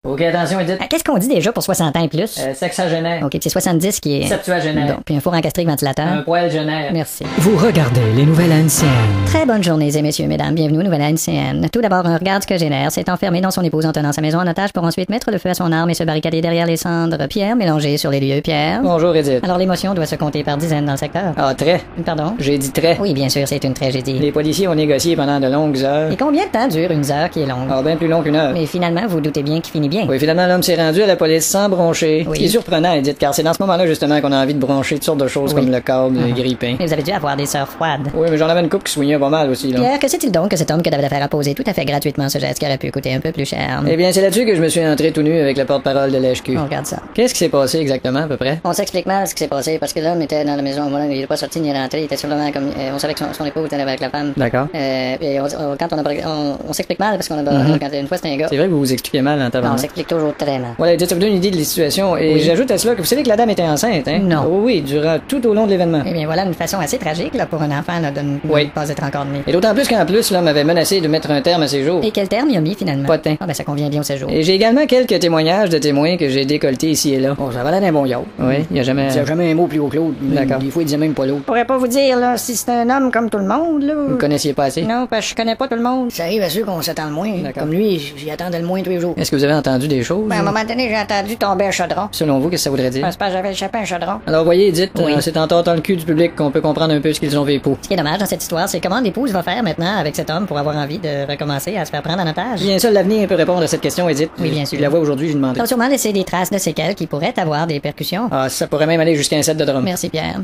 OK, attention, Edith. Ah, qu'est-ce qu'on dit déjà pour 60 ans et plus? Sexagénaire. OK, c'est 70 qui est... Septuagénaire. Bon, puis un four encastré ventilateur. Un poil génère. Merci. Vous regardez les nouvelles anciennes. Très bonne journée, messieurs, mesdames. Bienvenue aux nouvelles ANCN. Tout d'abord, un regarde ce que génère. S'est enfermé dans son épouse en tenant sa maison en otage pour ensuite mettre le feu à son arme et se barricader derrière les cendres. Pierre, mélangé sur les lieux. Pierre. Bonjour, Edith. Alors, l'émotion doit se compter par dizaines dans le secteur. Ah, très. Pardon? J'ai dit très. Oui, bien sûr, c'est une tragédie. Les policiers ont négocié pendant de longues heures. Et combien de temps dure une heure qui est longue? Ah, bien plus long qu'une heure. Mais finalement, vous doutez bien qu'il finit bien. Oui, finalement, l'homme s'est rendu à la police sans broncher. Oui. Ce qui est surprenant, Edith, car c'est dans ce moment-là, justement, qu'on a envie de broncher toutes sortes de choses Oui. comme le câble, le grille-pain. Mais vous avez dû avoir des sœurs froides. Oui, mais j'en avais une coupe qui soignait pas mal aussi, là. Pierre, que c'est-il donc que cet homme que David a fait poser tout à fait gratuitement ce geste qui aurait pu coûter un peu plus cher? Eh bien, c'est là-dessus que je me suis entré tout nu avec le porte-parole de l'HQ. On regarde ça. Qu'est-ce qui s'est passé exactement, à peu près? On s'explique mal ce qui s'est passé parce que l'homme était dans la maison. Voilà, il n'est pas sorti ni rentré. Il était simplement comme. On savait que son épouse était avec la femme. D'accord. Et quand on s'explique mal parce qu'on a. Quand une fois c'était un gars. C'est vrai que vous vous expliquez mal en Non, on tabarnak. s'explique toujours très mal. Voilà, Edith, ça vous donne une idée de la situation. Et Oui. j'ajoute à cela que vous savez que la dame était enceinte, hein? Non. Oh, oui, durant tout au long de l'événement. Eh bien, voilà une façon assez tragique là, pour un enfant là, de ne Oui. pas être encore né. Et d'autant plus qu'en plus, l'homme avait menacé de mettre un terme à ses jours. Et quel terme il a mis finalement? Potin. Ah, ben ça convient bien au séjour. Et j'ai également quelques témoignages de témoins que j'ai décolletés ici et là. Bon, ça va l'air d'un bon yacht. Oui, il y a jamais... Il disait jamais un mot plus haut que l'autre. D'accord. Des fois, il disait même pas l'autre. Je pourrais pas vous dire là si c'est un homme comme tout le monde là. Vous connaissiez pas assez? Non, parce que je connais pas tout le monde. Ça arrive à ceux qu'on s'attend le moins. D'accord. Comme lui, j'y attendais le moins tous les jours. Est-ce que vous avez entendu des choses? Ben, à un moment donné, j'ai entendu tomber un chaudron. Selon vous, qu'est-ce que ça voudrait dire? Ben, c'est parce que j'avais échappé un chaudron. Alors, voyez, Edith, Oui. c'est en tortant le cul du public qu'on peut comprendre un peu ce qu'ils ont vécu. Ce qui est dommage dans cette histoire, c'est comment l'épouse va faire maintenant avec cet homme pour avoir envie de recommencer à se faire prendre en otage. Bien sûr, l'avenir peut répondre à cette question, Edith. Oui, bien sûr. Je la vois aujourd'hui, je lui demanderai. Ça va sûrement laisser des traces de séquelles qui pourraient avoir des percussions. Ah, ça pourrait même aller jusqu'à un set de drum. Merci Pierre.